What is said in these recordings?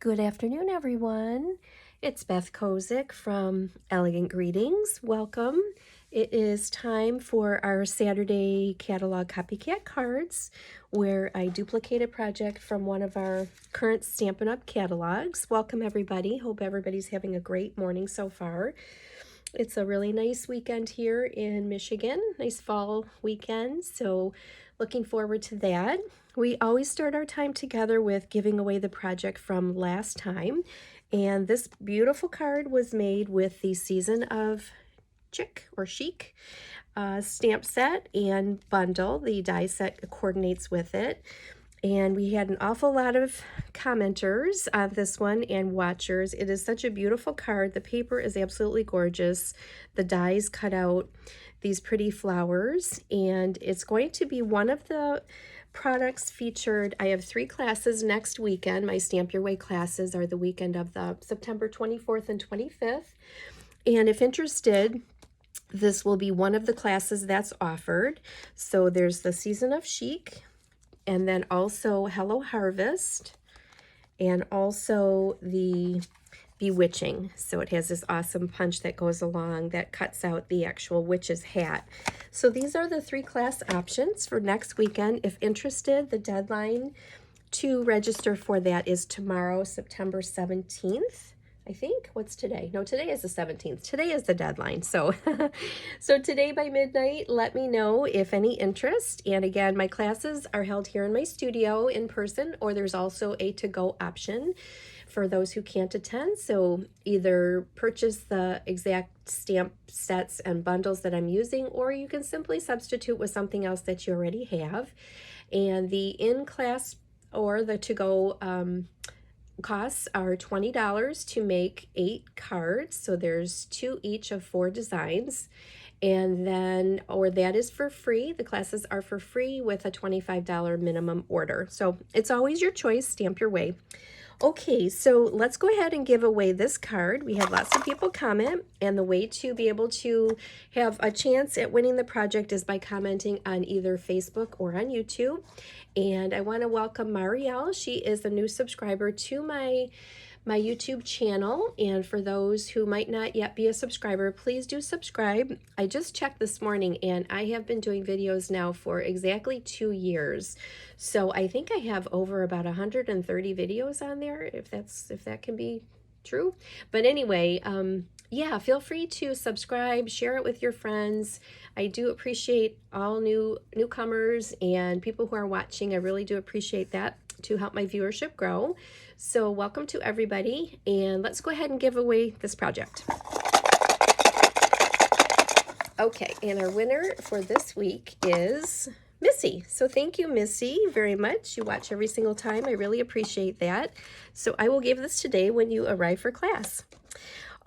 Good afternoon, everyone. It's Beth Kozik from Elegant Greetings. Welcome. It is time for our Saturday catalog copycat cards, where I duplicate a project from one of our current Stampin' Up! Catalogs. Welcome, everybody. Hope everybody's having a great morning so far. It's a really nice weekend here in Michigan, nice fall weekend, so looking forward to that. We always start our time together with giving away the project from last time, and this beautiful card was made with the Season of Chic or Chic stamp set and bundle. The die set coordinates with it. And we had an awful lot of commenters on this one and watchers. It is such a beautiful card. The paper is absolutely gorgeous. The dies cut out these pretty flowers, and it's going to be one of the products featured. I have 3 classes next weekend. My Stamp Your Way classes are the weekend of the September 24th and 25th. And if interested, this will be one of the classes that's offered. So there's the Season of Chic, and then also Hello Harvest, and also the Bewitching. So it has this awesome punch that goes along that cuts out the actual witch's hat. So these are the 3 class options for next weekend. If interested, the deadline to register for that is tomorrow, September 17th. I think. What's today? No, today is the 17th. Today is the deadline. So, so today by midnight, let me know if any interest. And again, my classes are held here in my studio in person, or there's also a to-go option for those who can't attend. So either purchase the exact stamp sets and bundles that I'm using, or you can simply substitute with something else that you already have. And the in-class or the to-go costs are $20 to make 8 cards. So there's 2 each of 4 designs. And then, or that is for free. The classes are for free with a $25 minimum order. So it's always your choice, Stamp Your Way. Okay, so let's go ahead and give away this card. We had lots of people comment, and the way to be able to have a chance at winning the project is by commenting on either Facebook or on YouTube. And I want to welcome Marielle. She is a new subscriber to my YouTube channel, and for those who might not yet be a subscriber, please do subscribe. I just checked this morning, and I have been doing videos now for exactly 2 years. So I think I have over about 130 videos on there, if that can be true. But anyway, yeah, feel free to subscribe, share it with your friends. I do appreciate all newcomers and people who are watching. I really do appreciate that to help my viewership grow. So welcome to everybody, and let's go ahead and give away this project. Okay, and our winner for this week is Missy. So thank you, Missy, very much. You watch every single time. I really appreciate that. So I will give this today when you arrive for class.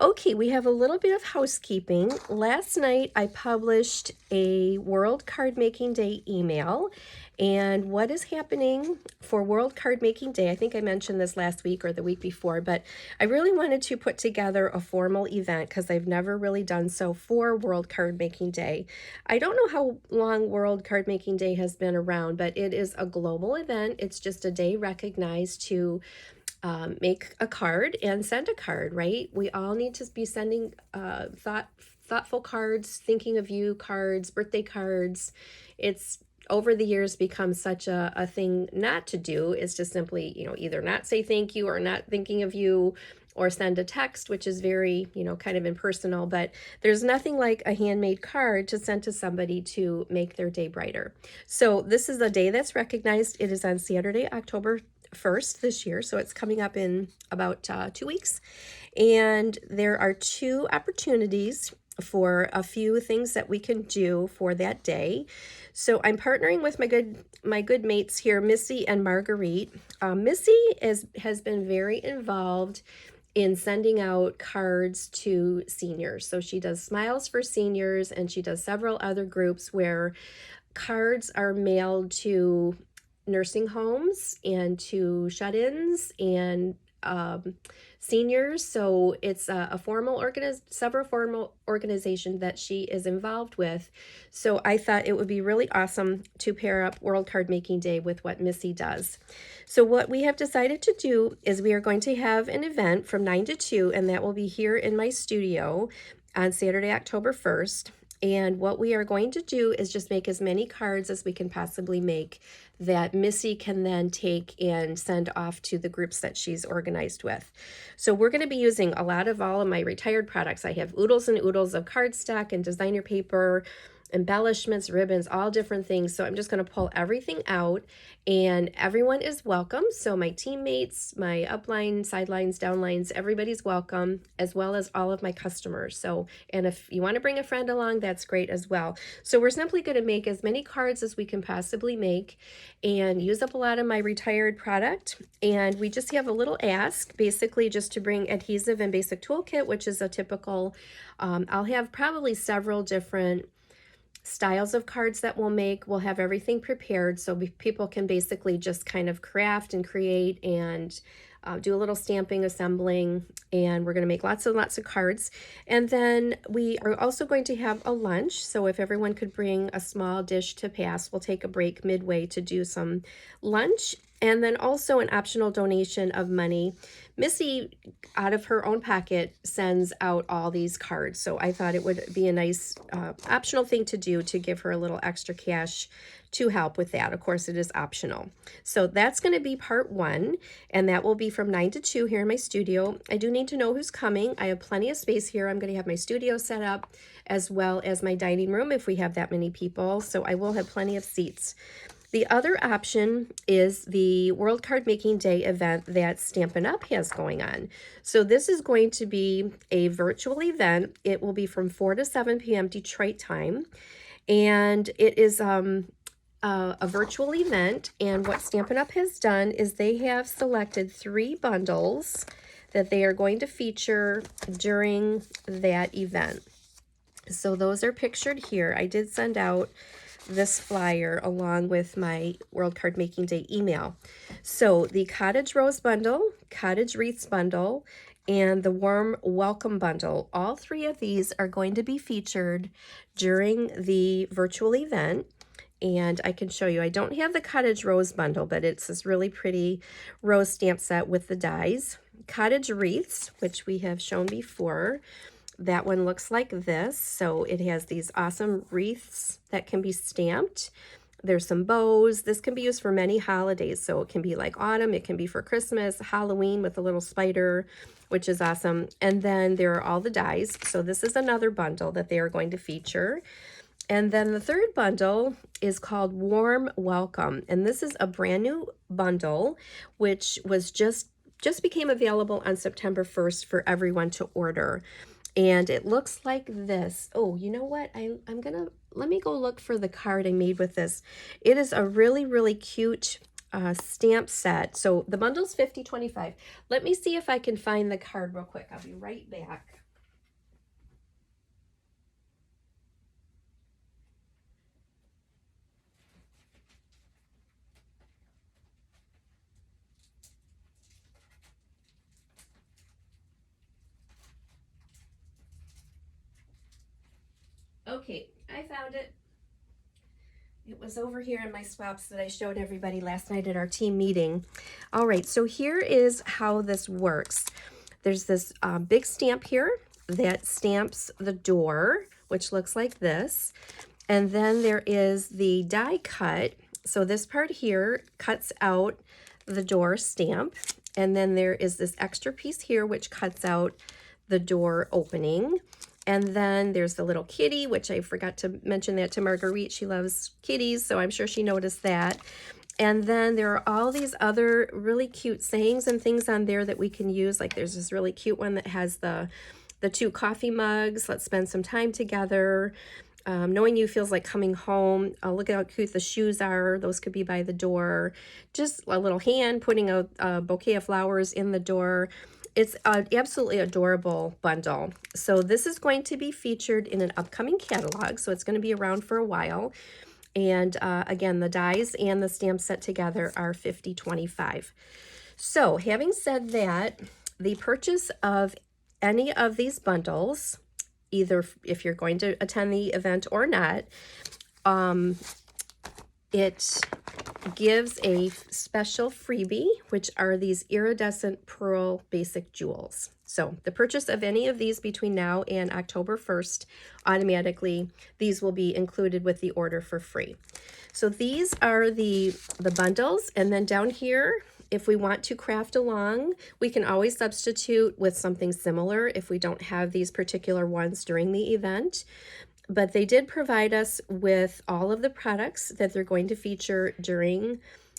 Okay, we have a little bit of housekeeping. Last night I published a World Card Making Day email, and what is happening for World Card Making Day, I think I mentioned this last week or the week before, but I really wanted to put together a formal event because I've never really done so for World Card Making Day. I don't know how long World Card Making Day has been around, but it is a global event. It's just a day recognized to make a card and send a card, right? We all need to be sending thoughtful cards, thinking of you cards, birthday cards. It's over the years become such a thing not to do, is to simply, either not say thank you or not thinking of you, or send a text, which is very, kind of impersonal. But there's nothing like a handmade card to send to somebody to make their day brighter. So this is a day that's recognized. It is on Saturday, October 1st this year, so it's coming up in about 2 weeks, and there are 2 opportunities for a few things that we can do for that day. So I'm partnering with my good mates here, Missy and Marguerite. Missy has been very involved in sending out cards to seniors. So she does Smiles for Seniors, and she does several other groups where cards are mailed to nursing homes and to shut-ins and seniors, so it's a several formal organization that she is involved with. So I thought it would be really awesome to pair up World Card Making Day with what Missy does. So what we have decided to do is we are going to have an event from 9 to 2, and that will be here in my studio on Saturday, October 1st. And what we are going to do is just make as many cards as we can possibly make that Missy can then take and send off to the groups that she's organized with. So we're going to be using a lot of all of my retired products. I have oodles and oodles of cardstock and designer paper, embellishments, ribbons, all different things. So I'm just going to pull everything out, and everyone is welcome. So my teammates, my upline, sidelines, downlines, everybody's welcome, as well as all of my customers. So, and if you want to bring a friend along, that's great as well. So we're simply going to make as many cards as we can possibly make and use up a lot of my retired product. And we just have a little ask, basically just to bring adhesive and basic toolkit, which is a typical, I'll have probably several different styles of cards that we'll make. We'll have everything prepared so people can basically just kind of craft and create and do a little stamping, assembling, and we're going to make lots and lots of cards. And then we are also going to have a lunch, so if everyone could bring a small dish to pass, we'll take a break midway to do some lunch. And then also an optional donation of money. Missy, out of her own pocket, sends out all these cards. So I thought it would be a nice optional thing to do to give her a little extra cash to help with that. Of course, it is optional. So that's going to be part 1, and that will be from 9 to 2 here in my studio. I do need to know who's coming. I have plenty of space here. I'm going to have my studio set up as well as my dining room if we have that many people. So I will have plenty of seats. The other option is the World Card Making Day event that Stampin' Up! Has going on. So this is going to be a virtual event. It will be from 4 to 7 p.m. Detroit time. And it is a virtual event. And what Stampin' Up! Has done is they have selected 3 bundles that they are going to feature during that event. So those are pictured here. I did send out this flyer along with my World Card Making Day email. So the Cottage Rose Bundle, Cottage Wreaths Bundle, and the Warm Welcome Bundle, all 3 of these are going to be featured during the virtual event. And I can show you, I don't have the Cottage Rose Bundle, but it's this really pretty rose stamp set with the dies. Cottage Wreaths, which we have shown before, that one looks like this. So it has these awesome wreaths that can be stamped. There's some bows. This can be used for many holidays. So it can be like autumn, it can be for Christmas, Halloween with a little spider, which is awesome. And then there are all the dies. So this is another bundle that they are going to feature. And then the third bundle is called Warm Welcome. And this is a brand new bundle, which was just became available on September 1st for everyone to order. And it looks like this. Oh, you know what? Let me go look for the card I made with this. It is a really, really cute stamp set. So the bundle's $50.25. Let me see if I can find the card real quick. I'll be right back. Okay, I found it. It was over here in my swaps that I showed everybody last night at our team meeting. All right, so here is how this works. There's this big stamp here that stamps the door, which looks like this. And then there is the die cut. So this part here cuts out the door stamp. And then there is this extra piece here, which cuts out the door opening. And then there's the little kitty, which I forgot to mention that to Marguerite. She loves kitties, so I'm sure she noticed that. And then there are all these other really cute sayings and things on there that we can use. Like there's this really cute one that has the 2 coffee mugs. Let's spend some time together. Knowing you feels like coming home. Look at how cute the shoes are. Those could be by the door. Just a little hand putting a bouquet of flowers in the door. It's an absolutely adorable bundle. So this is going to be featured in an upcoming catalog. So it's going to be around for a while. And again, the dies and the stamp set together are $50.25. So having said that, the purchase of any of these bundles, either if you're going to attend the event or not, it gives a special freebie, which are these iridescent pearl basic jewels. So the purchase of any of these between now and October 1st, automatically, these will be included with the order for free. So these are the bundles, and then down here, if we want to craft along, we can always substitute with something similar if we don't have these particular ones during the event. But they did provide us with all of the products that they're going to feature during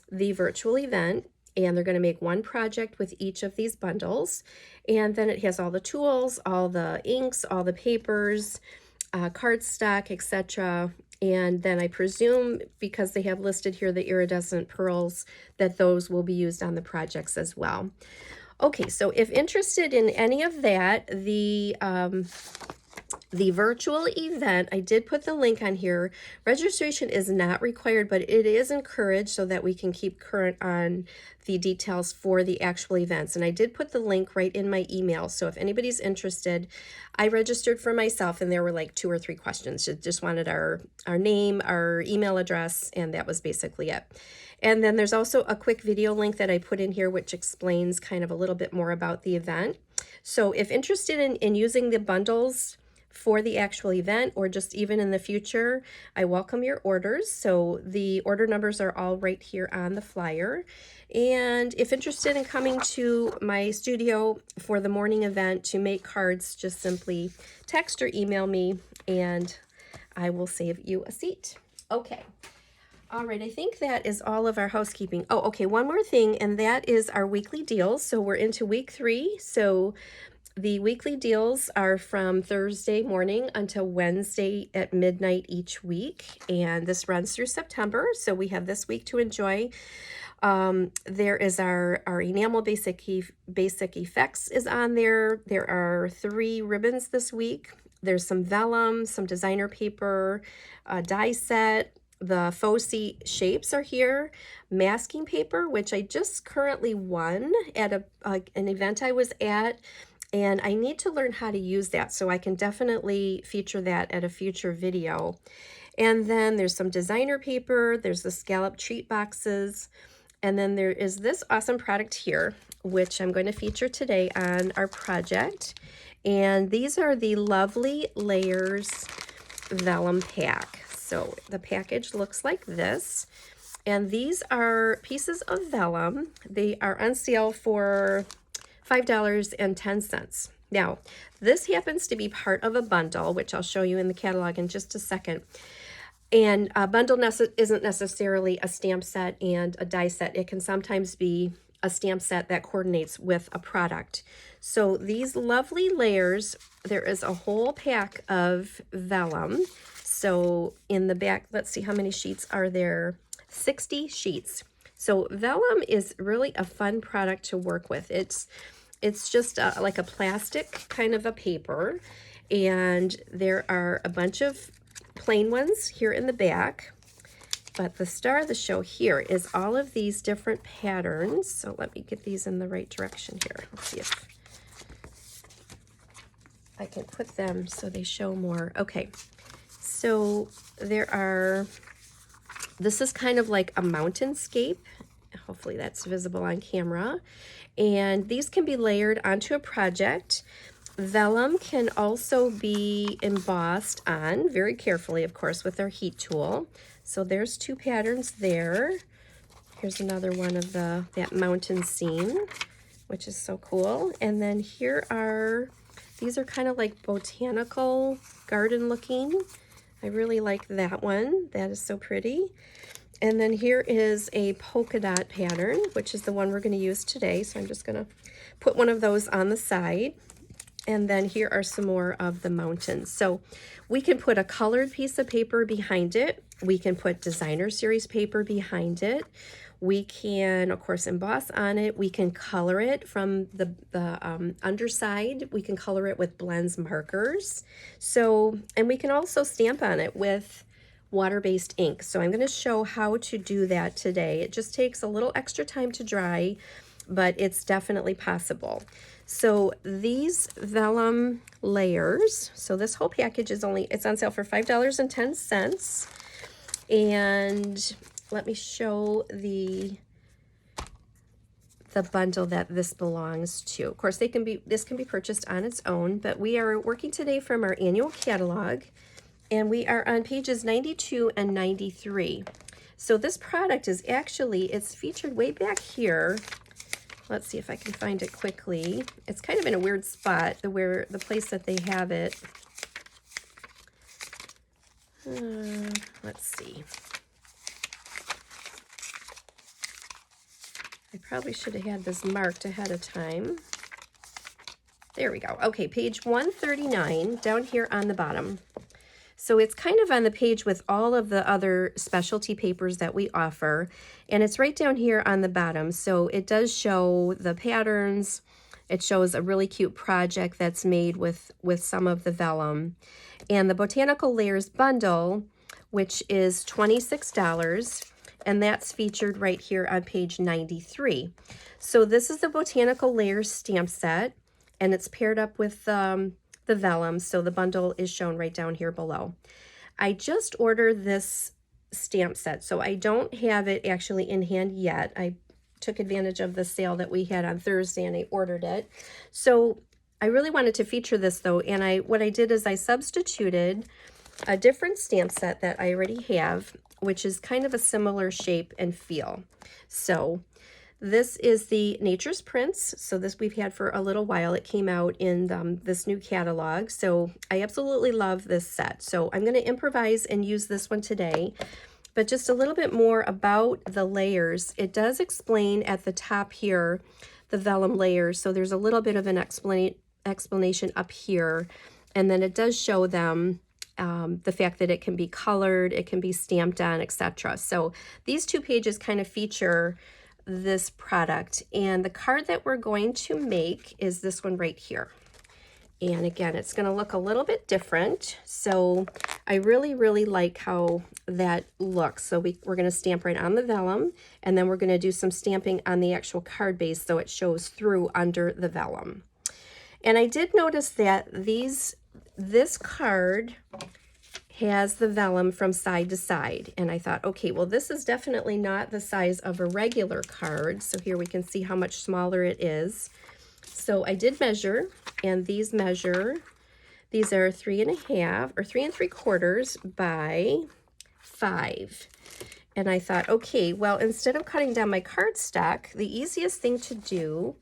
the virtual event, and they're going to make one project with each of these bundles. And then it has all the tools, all the inks, all the papers, cardstock, etc. And then I presume, because they have listed here the iridescent pearls, that those will be used on the projects as well. Okay, so if interested in any of that, the virtual event, I did put the link on here. Registration is not required, but it is encouraged so that we can keep current on the details for the actual events. And I did put the link right in my email. So if anybody's interested, I registered for myself and there were like 2 or 3 questions. Just wanted our name, our email address, and that was basically it. And then there's also a quick video link that I put in here which explains kind of a little bit more about the event. So if interested in using the bundles for the actual event or just even in the future, I welcome your orders. So the order numbers are all right here on the flyer. And if interested in coming to my studio for the morning event to make cards, just simply text or email me and I will save you a seat. Okay. All right, I think that is all of our housekeeping. Oh, okay, one more thing, and that is our weekly deals. So we're into week 3. So the weekly deals are from Thursday morning until Wednesday at midnight each week, and this runs through September, so we have this week to enjoy. There is our enamel basic effects is on there. There are 3 ribbons this week. There's some vellum, some designer paper, a die set. The faux shapes are here. Masking paper, which I just currently won at an event I was at. And I need to learn how to use that, so I can definitely feature that at a future video. And then there's some designer paper, there's the scallop treat boxes, and then there is this awesome product here, which I'm going to feature today on our project. And these are the Lovely Layers Vellum pack. So the package looks like this. And these are pieces of vellum. They are on sale for $5.10. Now, this happens to be part of a bundle, which I'll show you in the catalog in just a second. And a bundle isn't necessarily a stamp set and a die set. It can sometimes be a stamp set that coordinates with a product. So these lovely layers, there is a whole pack of vellum. So in the back, let's see how many sheets are there. 60 sheets. So vellum is really a fun product to work with. It's just like a plastic kind of a paper, and there are a bunch of plain ones here in the back, but the star of the show here is all of these different patterns. So let me get these in the right direction here. Let's see if I can put them so they show more. Okay, so this is kind of like a mountainscape. Hopefully that's visible on camera. And these can be layered onto a project. Vellum can also be embossed on, very carefully, of course, with our heat tool. So there's 2 patterns there. Here's another one of that mountain scene, which is so cool. And then these are kind of like botanical garden looking. I really like that one. That is so pretty. And then here is a polka dot pattern, which is the one we're going to use today. So I'm just going to put one of those on the side. And then here are some more of the mountains. So we can put a colored piece of paper behind it. We can put designer series paper behind it. We can, of course, emboss on it. We can color it from the underside. We can color it with blends markers. So, and we can also stamp on it with water-based ink. So I'm going to show how to do that today. It just takes a little extra time to dry, but it's definitely possible. So these vellum layers, so this whole package is it's on sale for $5.10. And let me show the bundle that this belongs to. Of course, this can be purchased on its own, but we are working today from our annual catalog, and we are on pages 92 and 93. So this product is it's featured way back here. Let's see if I can find it quickly. It's kind of in a weird spot, the place that they have it. Let's see. I probably should have had this marked ahead of time. There we go. Okay, page 139, down here on the bottom. So it's kind of on the page with all of the other specialty papers that we offer, and it's right down here on the bottom. So it does show the patterns. It shows a really cute project that's made with some of the vellum. And the Botanical Layers bundle, which is $26, and that's featured right here on page 93. So this is the Botanical Layers stamp set, and it's paired up with the vellum, so the bundle is shown right down here below. I just ordered this stamp set, so I don't have it actually in hand yet. I took advantage of the sale that we had on Thursday and I ordered it. So I really wanted to feature this though, and what I did is I substituted a different stamp set that I already have, which is kind of a similar shape and feel. So this is the Nature's Prints. So this we've had for a little while. It came out in this new catalog. So I absolutely love this set. So I'm going to improvise and use this one today. But just a little bit more about the layers. It does explain at the top here the vellum layers. So there's a little bit of an explanation up here. And then it does show them the fact that it can be colored, it can be stamped on, etc. So these two pages kind of feature this product, and the card that we're going to make is this one right here. And again, it's going to look a little bit different, so I really like how that looks. So we're going to stamp right on the vellum, and then we're going to do some stamping on the actual card base so it shows through under the vellum. And I did notice that this card has the vellum from side to side, and I thought, okay, well, this is definitely not the size of a regular card. So here we can see how much smaller it is. So I did measure, and these are 3.5 or 3 3/4 by 5. And I thought, okay, well, instead of cutting down my cardstock, the easiest thing to do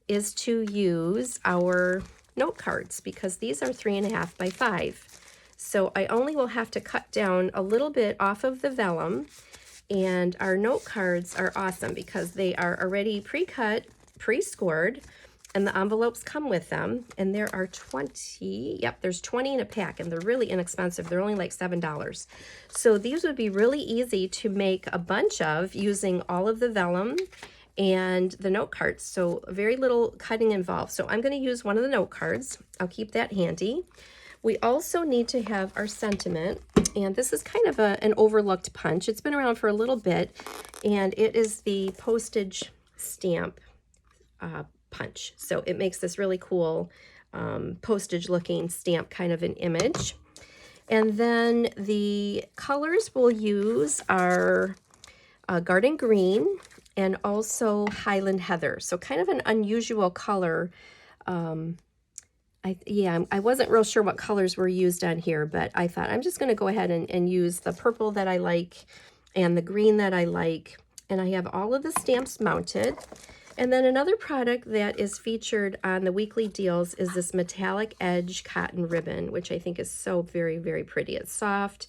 is to use our note cards, because these are 3.5 by 5. So I only will have to cut down a little bit off of the vellum, and our note cards are awesome because they are already pre-cut, pre-scored, and the envelopes come with them, and there are 20, yep, there's 20 in a pack, and they're really inexpensive. They're only like $7. So these would be really easy to make a bunch of using all of the vellum and the note cards. So very little cutting involved. So I'm going to use one of the note cards. I'll keep that handy. We also need to have our sentiment, and this is kind of an overlooked punch. It's been around for a little bit, and it is the Postage stamp punch. So it makes this really cool postage looking stamp kind of an image. And then the colors we'll use are Garden Green and also Highland Heather. So kind of an unusual color. I wasn't real sure what colors were used on here, but I thought I'm just going to go ahead and use the purple that I like and the green that I like. And I have all of the stamps mounted. And then another product that is featured on the weekly deals is this metallic edge cotton ribbon, which I think is so very pretty. It's soft,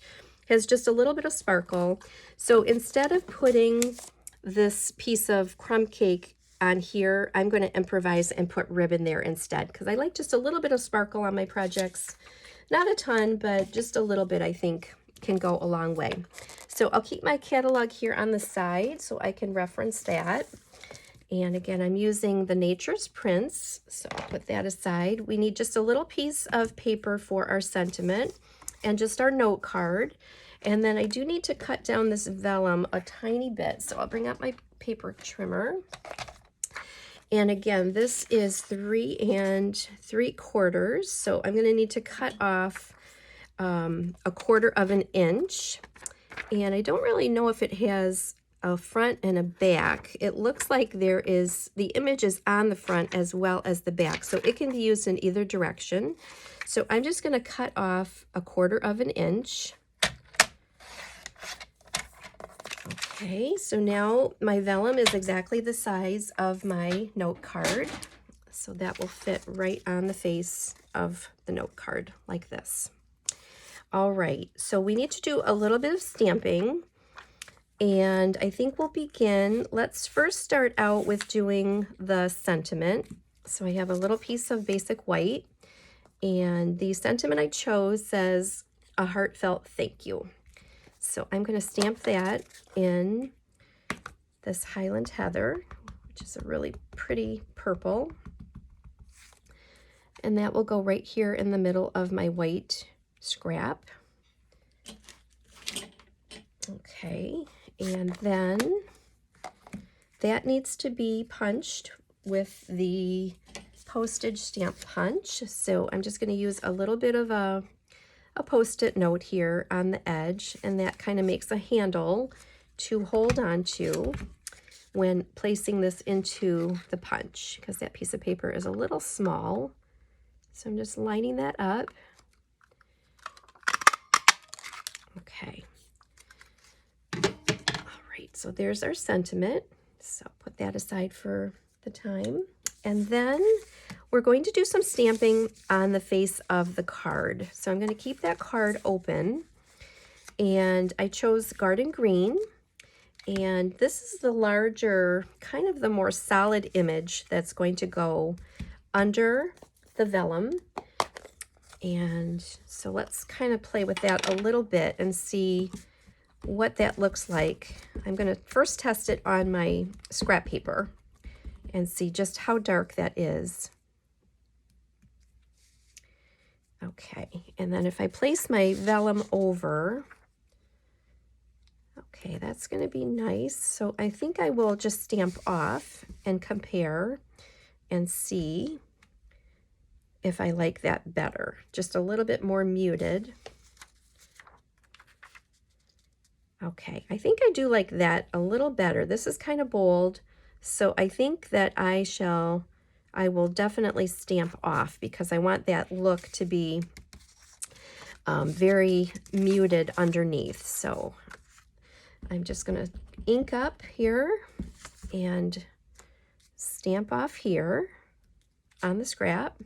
has just a little bit of sparkle. So instead of putting this piece of crumb cake on here, I'm going to improvise and put ribbon there instead, because I like just a little bit of sparkle on my projects. Not a ton, but just a little bit I think can go a long way. So I'll keep my catalog here on the side so I can reference that. And again, I'm using the Nature's Prints, so I'll put that aside. We need just a little piece of paper for our sentiment and just our note card. And then I do need to cut down this vellum a tiny bit, so I'll bring out my paper trimmer. And again, this is 3 3/4, so I'm going to need to cut off 1/4 of an inch. And I don't really know if it has a front and a back. It looks like there is, the image is on the front as well as the back, so it can be used in either direction. So I'm just going to cut off 1/4 of an inch. Okay, so now my vellum is exactly the size of my note card. So that will fit right on the face of the note card like this. All right, so we need to do a little bit of stamping, and I think we'll begin. Let's first start out with doing the sentiment. So I have a little piece of basic white, and the sentiment I chose says, "A heartfelt thank you." So I'm going to stamp that in this Highland Heather, which is a really pretty purple. And that will go right here in the middle of my white scrap. Okay, and then that needs to be punched with the Postage stamp punch. So I'm just going to use a little bit of a Post-it note here on the edge, and that kind of makes a handle to hold on to when placing this into the punch, because that piece of paper is a little small. So I'm just lining that up. Okay. All right, so there's our sentiment. So put that aside for the time. And then we're going to do some stamping on the face of the card. So I'm going to keep that card open. And I chose Garden Green. And this is the larger, kind of the more solid image that's going to go under the vellum. And so let's kind of play with that a little bit and see what that looks like. I'm going to first test it on my scrap paper and see just how dark that is. Okay, and then if I place my vellum over, okay, that's going to be nice. So I think I will just stamp off and compare and see if I like that better. Just a little bit more muted. Okay, I think I do like that a little better. This is kind of bold, so I think that I will definitely stamp off, because I want that look to be very muted underneath. So I'm just going to ink up here and stamp off here on the scrap,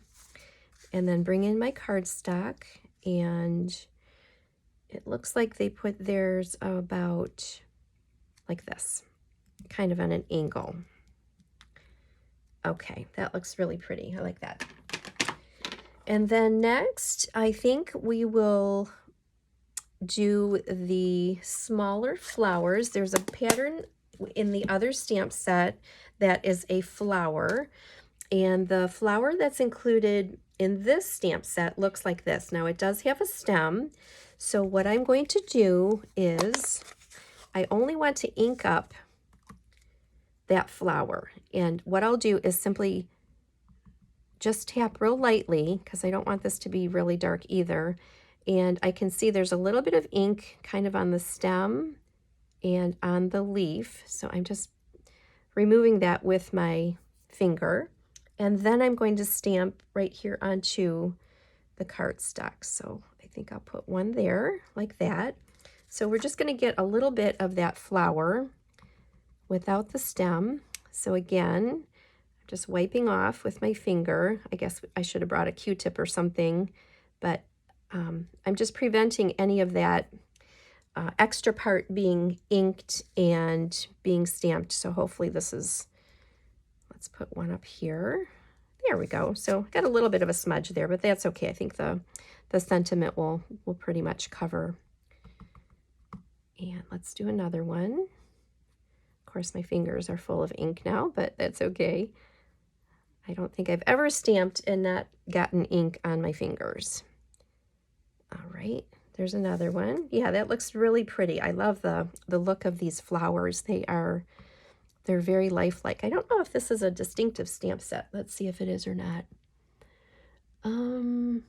and then bring in my cardstock, and it looks like they put theirs about like this, kind of on an angle. Okay, that looks really pretty. I like that. And then next, I think we will do the smaller flowers. There's a pattern in the other stamp set that is a flower, and the flower that's included in this stamp set looks like this. Now it does have a stem, so what I'm going to do is I only want to ink up that flower, and what I'll do is simply just tap real lightly, because I don't want this to be really dark either. And I can see there's a little bit of ink kind of on the stem and on the leaf. So I'm just removing that with my finger. And then I'm going to stamp right here onto the cardstock. So I think I'll put one there like that. So we're just going to get a little bit of that flower without the stem. So again, just wiping off with my finger. I guess I should have brought a Q-tip or something, but I'm just preventing any of that extra part being inked and being stamped. So hopefully this is, let's put one up here. There we go. So got a little bit of a smudge there, but that's okay. I think the sentiment will pretty much cover. And let's do another one. Of course, my fingers are full of ink now, but that's okay. I don't think I've ever stamped and not gotten ink on my fingers. All right, there's another one. Yeah, that looks really pretty. I love the look of these flowers. They are They're very lifelike. I don't know if this is a distinctive stamp set. Let's see if it is or not. I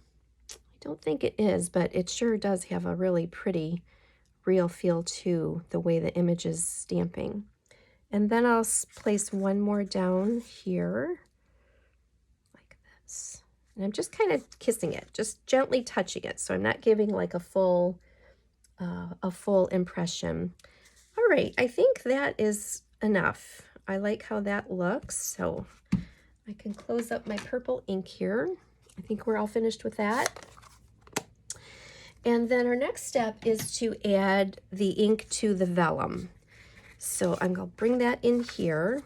don't think it is, but it sure does have a really pretty real feel to the way the image is stamping. And then I'll place one more down here like this. And I'm just kind of kissing it, just gently touching it. So I'm not giving like a full impression. All right, I think that is enough. I like how that looks. So I can close up my purple ink here. I think we're all finished with that. And then our next step is to add the ink to the vellum. So I'm going to bring that in here,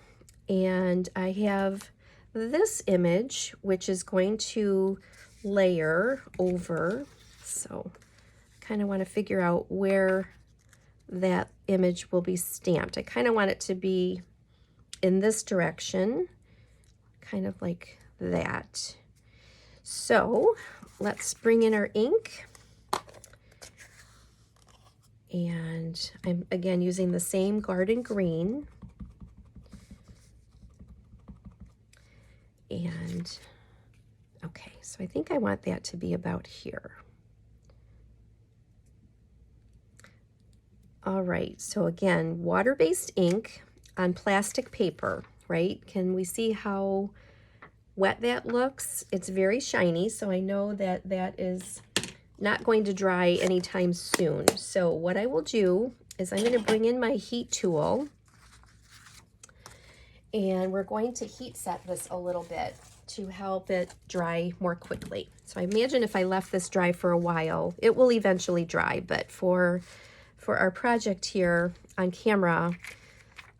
and I have this image, which is going to layer over. So I kind of want to figure out where that image will be stamped. I kind of want it to be in this direction, kind of like that. So let's bring in our ink. And I'm again using the same garden green. And okay, so I think I want that to be about here. All right, so again, water-based ink on plastic paper, right? Can we see how wet that looks? It's very shiny, so I know that that is not going to dry anytime soon. So what I will do is I'm going to bring in my heat tool, and we're going to heat set this a little bit to help it dry more quickly. So I imagine if I left this dry for a while, it will eventually dry, but for our project here on camera,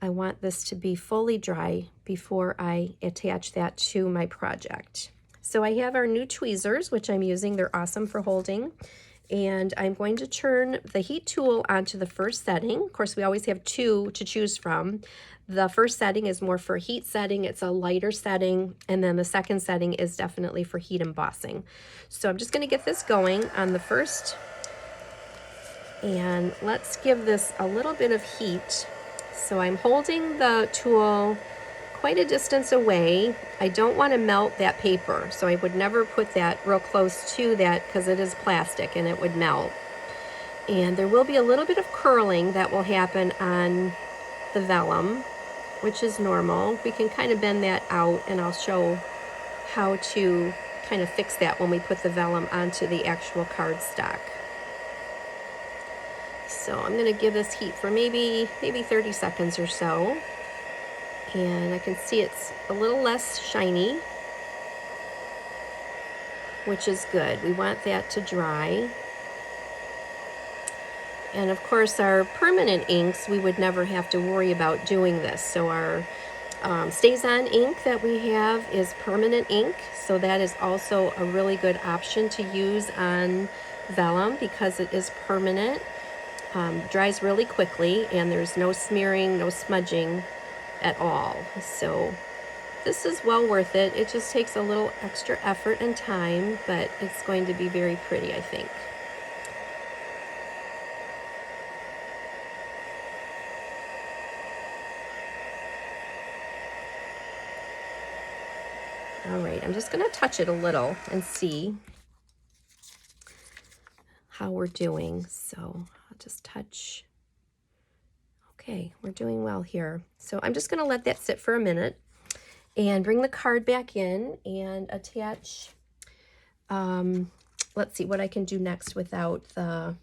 I want this to be fully dry before I attach that to my project. So I have our new tweezers, which I'm using. They're awesome for holding. And I'm going to turn the heat tool onto the first setting. Of course, we always have two to choose from. The first setting is more for heat setting. It's a lighter setting. And then the second setting is definitely for heat embossing. So I'm just going to get this going on the first. And let's give this a little bit of heat. So I'm holding the tool quite a distance away. I don't want to melt that paper, so I would never put that real close to that because it is plastic and it would melt. And there will be a little bit of curling that will happen on the vellum, which is normal. We can kind of bend that out, and I'll show how to kind of fix that when we put the vellum onto the actual cardstock. So I'm going to give this heat for maybe 30 seconds or so. And I can see it's a little less shiny, which is good. We want that to dry. And of course, our permanent inks, we would never have to worry about doing this. So our Stays On ink that we have is permanent ink. So that is also a really good option to use on vellum because it is permanent. Dries really quickly, and there's no smearing, no smudging at all. So this is well worth it. It just takes a little extra effort and time, but it's going to be very pretty, I think. All right, I'm just going to touch it a little and see how we're doing. So I'll just touch. Okay, we're doing well here. So I'm just going to let that sit for a minute and bring the card back in and attach. Let's see what I can do next without the,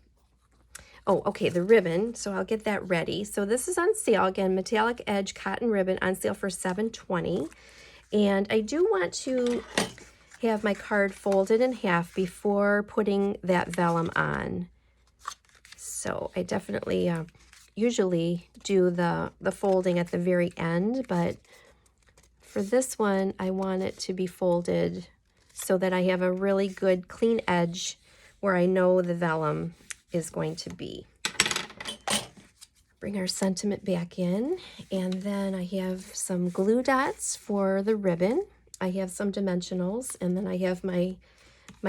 oh, okay, the ribbon. So I'll get that ready. So this is on sale. Again, metallic edge cotton ribbon on sale for $7.20. And I do want to have my card folded in half before putting that vellum on. So I definitely usually do the folding at the very end, but for this one, I want it to be folded so that I have a really good clean edge where I know the vellum is going to be. Bring our sentiment back in, and then I have some glue dots for the ribbon. I have some dimensionals, and then I have my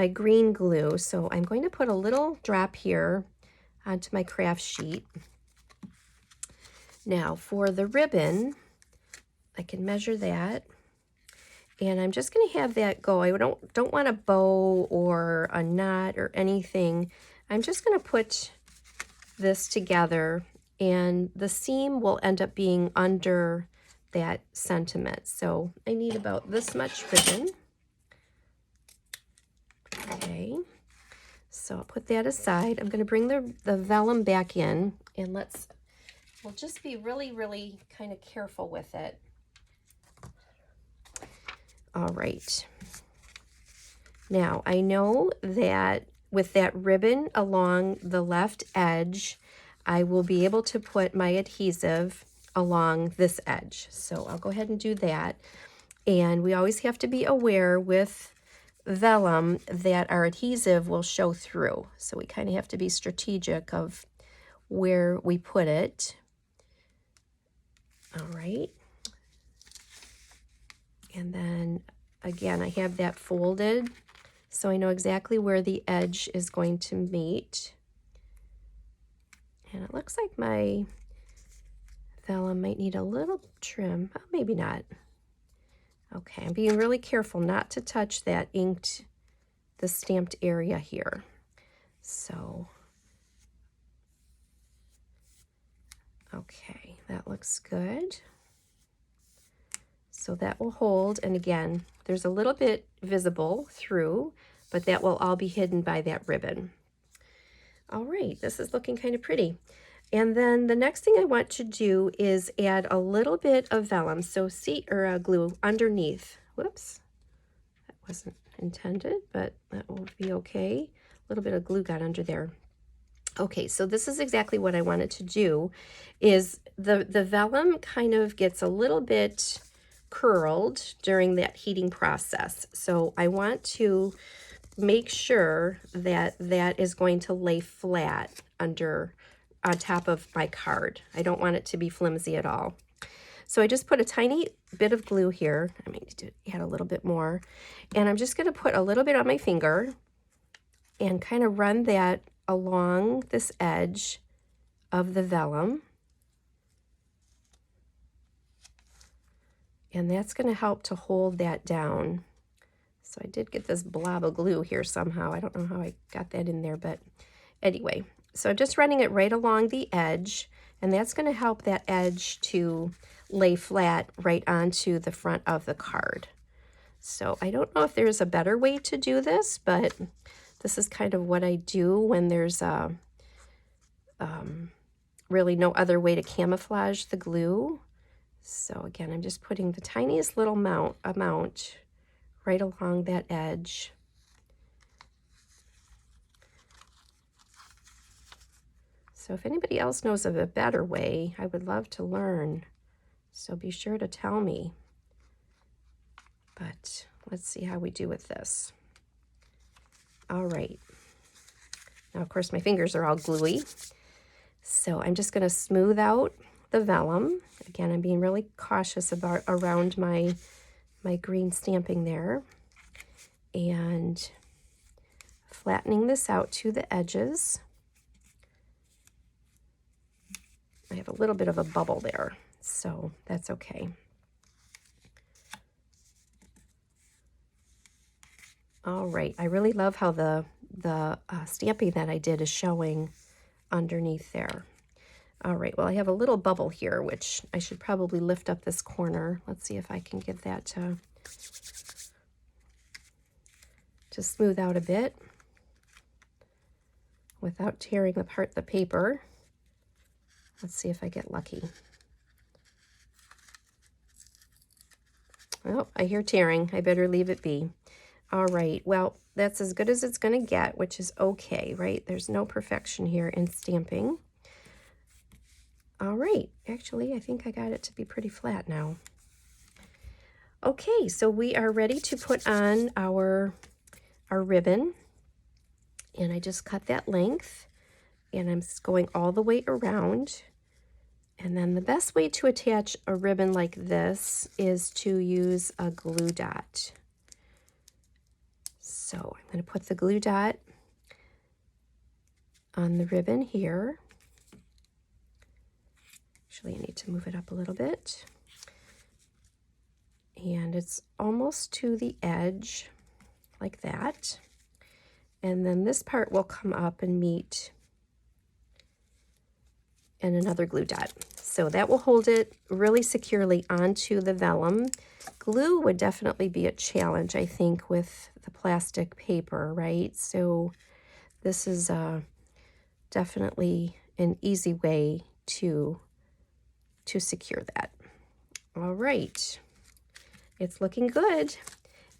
green glue. So I'm going to put a little drop here onto my craft sheet. Now for the ribbon, I can measure that. And I'm just going to have that go. I don't want a bow or a knot or anything. I'm just going to put this together, and the seam will end up being under that sentiment. So I need about this much ribbon. Okay, so I'll put that aside. I'm going to bring the vellum back in, and we'll just be really, really kind of careful with it. All right. Now, I know that with that ribbon along the left edge, I will be able to put my adhesive along this edge. So I'll go ahead and do that. And we always have to be aware with vellum that our adhesive will show through. So we kind of have to be strategic of where we put it. All right. And then again, I have that folded, so I know exactly where the edge is going to meet. And it looks like my vellum might need a little trim. Oh, maybe not. Okay, I'm being really careful not to touch that the stamped area here. So, okay, that looks good. So that will hold, and again, there's a little bit visible through, but that will all be hidden by that ribbon. All right, this is looking kind of pretty. And then the next thing I want to do is add a little bit of vellum, so glue underneath. Whoops, that wasn't intended, but that will be okay. A little bit of glue got under there. Okay, so this is exactly what I wanted to do, is the vellum kind of gets a little bit curled during that heating process. So I want to make sure that that is going to lay flat on top of my card. I don't want it to be flimsy at all. So I just put a tiny bit of glue here. I may need to add a little bit more. And I'm just going to put a little bit on my finger and kind of run that along this edge of the vellum. And that's going to help to hold that down. So I did get this blob of glue here somehow. I don't know how I got that in there, but anyway. So I'm just running it right along the edge, and that's going to help that edge to lay flat right onto the front of the card. So I don't know if there's a better way to do this, but this is kind of what I do when there's really no other way to camouflage the glue. So again, I'm just putting the tiniest little amount right along that edge. So if anybody else knows of a better way, I would love to learn. So be sure to tell me. But let's see how we do with this. All right. Now, of course, my fingers are all gluey. So I'm just going to smooth out the vellum. Again, I'm being really cautious around my green stamping there. And flattening this out to the edges. I have a little bit of a bubble there, so that's okay. All right, I really love how the stamping that I did is showing underneath there. All right, well, I have a little bubble here, which I should probably lift up this corner. Let's see if I can get that to smooth out a bit without tearing apart the paper. Let's see if I get lucky. Oh, I hear tearing. I better leave it be. All right, well, that's as good as it's going to get, which is okay, right? There's no perfection here in stamping. All right, actually, I think I got it to be pretty flat now. Okay, so we are ready to put on our ribbon. And I just cut that length, and I'm going all the way around. And then the best way to attach a ribbon like this is to use a glue dot. So I'm going to put the glue dot on the ribbon here. Actually, I need to move it up a little bit. And it's almost to the edge like that. And then this part will come up and meet in another glue dot. So that will hold it really securely onto the vellum. Glue would definitely be a challenge, I think, with the plastic paper, right? So this is definitely an easy way to secure that. All right, it's looking good.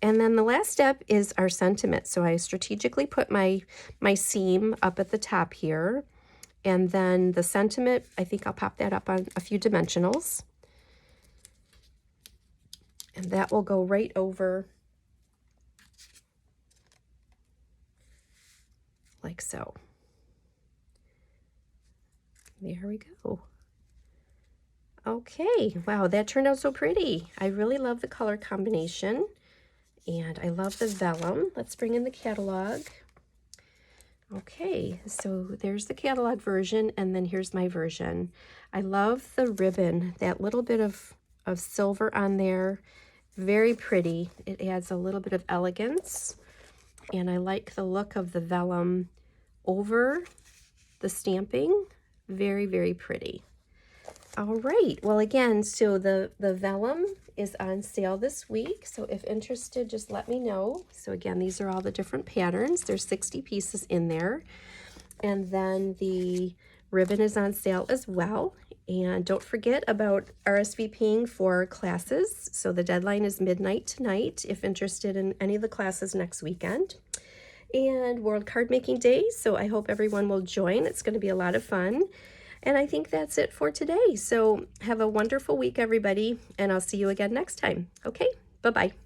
And then the last step is our sentiment. So I strategically put my seam up at the top here. And then the sentiment, I think I'll pop that up on a few dimensionals. And that will go right over like so. There we go. Okay, wow, that turned out so pretty. I really love the color combination, and I love the vellum. Let's bring in the catalog. Okay, so there's the catalog version, and then here's my version. I love the ribbon, that little bit of silver on there. Very pretty. It adds a little bit of elegance, and I like the look of the vellum over the stamping. Very, very pretty. All right, well, again, so the vellum is on sale this week, so if interested, just let me know. So again, these are all the different patterns. There's 60 pieces in there, and then the ribbon is on sale as well. And don't forget about RSVPing for classes. So the deadline is midnight tonight if interested in any of the classes next weekend. And World Card Making Day, so I hope everyone will join. It's going to be a lot of fun. And I think that's it for today. So have a wonderful week, everybody, and I'll see you again next time. Okay, bye-bye.